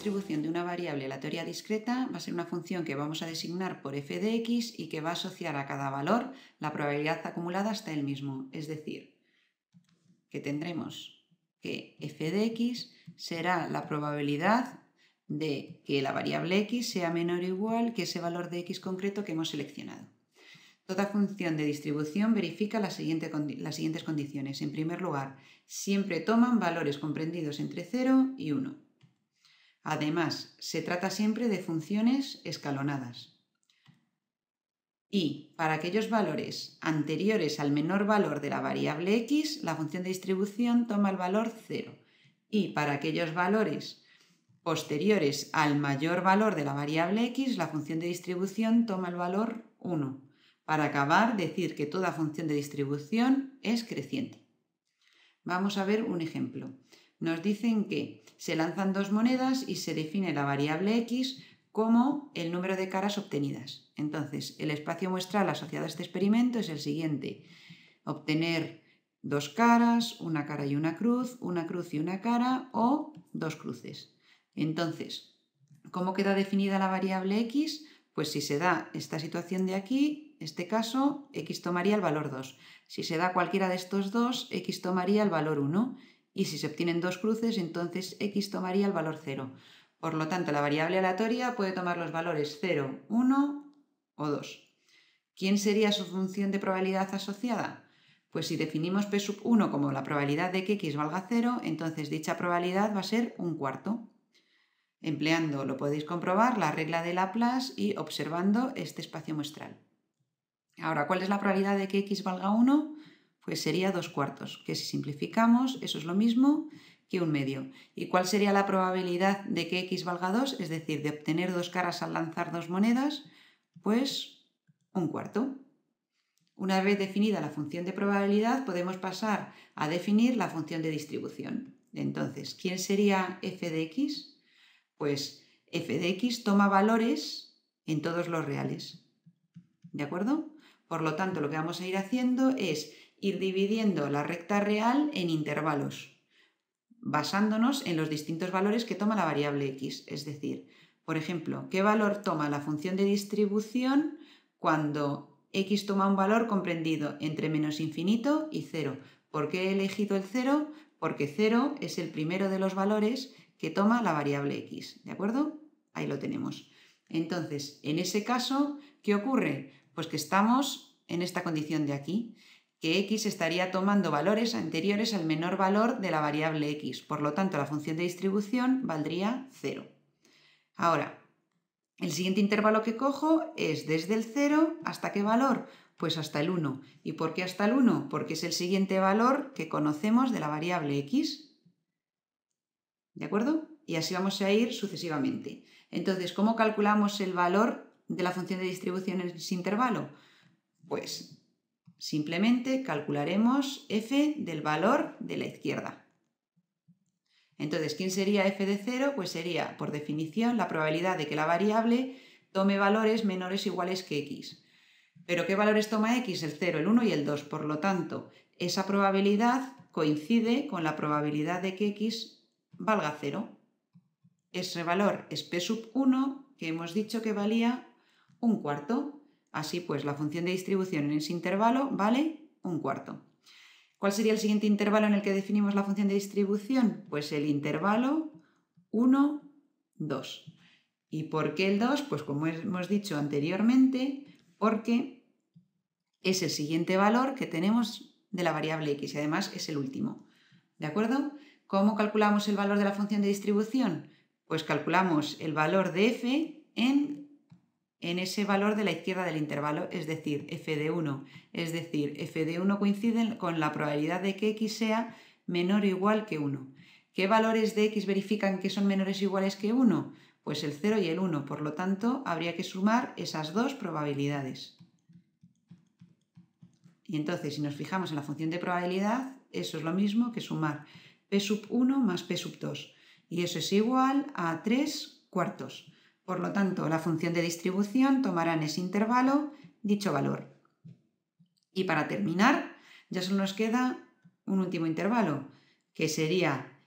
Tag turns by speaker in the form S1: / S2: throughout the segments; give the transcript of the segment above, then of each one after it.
S1: distribución de una variable aleatoria discreta va a ser una función que vamos a designar por f de x y que va a asociar a cada valor la probabilidad acumulada hasta el mismo. Es decir, que tendremos que f de x será la probabilidad de que la variable x sea menor o igual que ese valor de x concreto que hemos seleccionado. Toda función de distribución verifica las siguientes condiciones. En primer lugar, siempre toman valores comprendidos entre 0 y 1. Además, se trata siempre de funciones escalonadas. Y para aquellos valores anteriores al menor valor de la variable x, la función de distribución toma el valor 0. Y para aquellos valores posteriores al mayor valor de la variable x, la función de distribución toma el valor 1. Para acabar, decir que toda función de distribución es creciente. Vamos a ver un ejemplo. Nos dicen que se lanzan dos monedas y se define la variable x como el número de caras obtenidas. Entonces, el espacio muestral asociado a este experimento es el siguiente. Obtener dos caras, una cara y una cruz y una cara o dos cruces. Entonces, ¿cómo queda definida la variable x? Pues si se da esta situación de aquí, este caso, x tomaría el valor 2. Si se da cualquiera de estos dos, x tomaría el valor 1. Y si se obtienen dos cruces, entonces x tomaría el valor 0. Por lo tanto, la variable aleatoria puede tomar los valores 0, 1 o 2. ¿Quién sería su función de probabilidad asociada? Pues si definimos p sub 1 como la probabilidad de que x valga 0, entonces dicha probabilidad va a ser un cuarto. Empleando, lo podéis comprobar, la regla de Laplace y observando este espacio muestral. Ahora, ¿cuál es la probabilidad de que x valga 1? Pues sería 2 cuartos, que si simplificamos, eso es lo mismo que un medio. ¿Y cuál sería la probabilidad de que x valga 2? Es decir, de obtener dos caras al lanzar dos monedas, pues un cuarto. Una vez definida la función de probabilidad, podemos pasar a definir la función de distribución. Entonces, ¿quién sería f de x? Pues f de x toma valores en todos los reales. ¿De acuerdo? Por lo tanto, lo que vamos a ir haciendo es ir dividiendo la recta real en intervalos, basándonos en los distintos valores que toma la variable x. Es decir, por ejemplo, ¿qué valor toma la función de distribución cuando x toma un valor comprendido entre menos infinito y 0? ¿Por qué he elegido el 0? Porque 0 es el primero de los valores que toma la variable x. ¿De acuerdo? Ahí lo tenemos. Entonces, en ese caso, ¿qué ocurre? Pues que estamos en esta condición de aquí, que x estaría tomando valores anteriores al menor valor de la variable x. Por lo tanto, la función de distribución valdría 0. Ahora, el siguiente intervalo que cojo es desde el 0 ¿hasta qué valor? Pues hasta el 1. ¿Y por qué hasta el 1? Porque es el siguiente valor que conocemos de la variable x. ¿De acuerdo? Y así vamos a ir sucesivamente. Entonces, ¿cómo calculamos el valor de la función de distribución en ese intervalo? Pues simplemente calcularemos f del valor de la izquierda. Entonces, ¿quién sería f de 0? Pues sería, por definición, la probabilidad de que la variable tome valores menores o iguales que x. ¿Pero qué valores toma x? El 0, el 1 y el 2. Por lo tanto, esa probabilidad coincide con la probabilidad de que x valga 0. Ese valor es p sub 1, que hemos dicho que valía un cuarto. Así pues, la función de distribución en ese intervalo vale un cuarto. ¿Cuál sería el siguiente intervalo en el que definimos la función de distribución? Pues el intervalo 1, 2. ¿Y por qué el 2? Pues como hemos dicho anteriormente, porque es el siguiente valor que tenemos de la variable x y además es el último. ¿De acuerdo? ¿Cómo calculamos el valor de la función de distribución? Pues calculamos el valor de f en ese valor de la izquierda del intervalo, es decir, f de 1. Es decir, f de 1 coincide con la probabilidad de que x sea menor o igual que 1. ¿Qué valores de x verifican que son menores o iguales que 1? Pues el 0 y el 1. Por lo tanto, habría que sumar esas dos probabilidades. Y entonces, si nos fijamos en la función de probabilidad, eso es lo mismo que sumar p sub 1 más p sub 2. Y eso es igual a 3 cuartos. Por lo tanto, la función de distribución tomará en ese intervalo dicho valor. Y para terminar, ya solo nos queda un último intervalo, que sería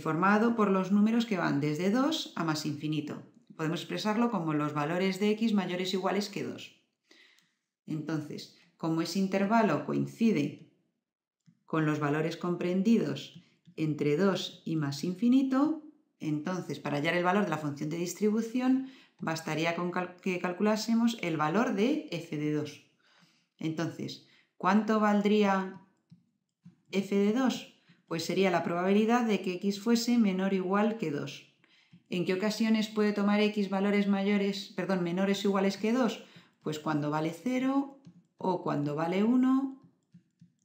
S1: formado por los números que van desde 2 a más infinito. Podemos expresarlo como los valores de x mayores o iguales que 2. Entonces, como ese intervalo coincide con los valores comprendidos entre 2 y más infinito, entonces para hallar el valor de la función de distribución bastaría con que calculásemos el valor de f de 2. Entonces, ¿cuánto valdría f de 2? Pues sería la probabilidad de que x fuese menor o igual que 2. ¿En qué ocasiones puede tomar x valores menores o iguales que 2? Pues cuando vale 0, o cuando vale 1,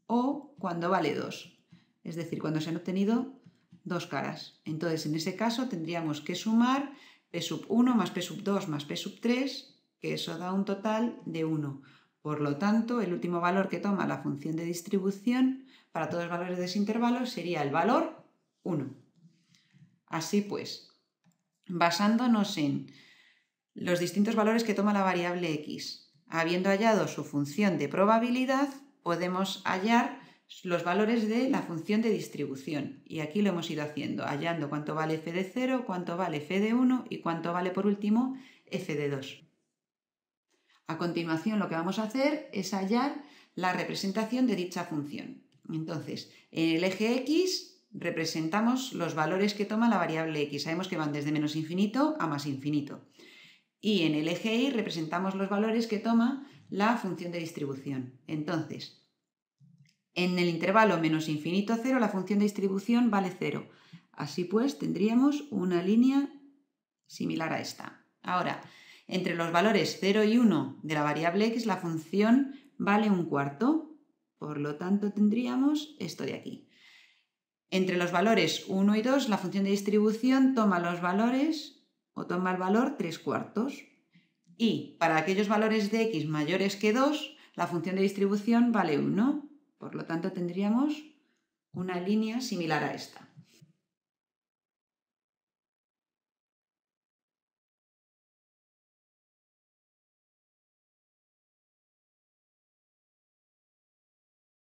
S1: o cuando vale 2. Es decir, cuando se han obtenido dos caras. Entonces, en ese caso tendríamos que sumar p sub 1 más p sub 2 más p sub 3, que eso da un total de 1. Por lo tanto, el último valor que toma la función de distribución para todos los valores de ese intervalo sería el valor 1. Así pues, basándonos en los distintos valores que toma la variable x, habiendo hallado su función de probabilidad, podemos hallar los valores de la función de distribución. Y aquí lo hemos ido haciendo, hallando cuánto vale f de 0, cuánto vale f de 1 y cuánto vale, por último, f de 2. A continuación, lo que vamos a hacer es hallar la representación de dicha función. Entonces, en el eje x representamos los valores que toma la variable x. Sabemos que van desde menos infinito a más infinito. Y en el eje y representamos los valores que toma la función de distribución. Entonces, en el intervalo menos infinito 0, la función de distribución vale 0. Así pues, tendríamos una línea similar a esta. Ahora, entre los valores 0 y 1 de la variable x, la función vale un cuarto. Por lo tanto, tendríamos esto de aquí. Entre los valores 1 y 2, la función de distribución toma los valores o toma el valor 3 cuartos. Y para aquellos valores de x mayores que 2, la función de distribución vale 1. Por lo tanto, tendríamos una línea similar a esta.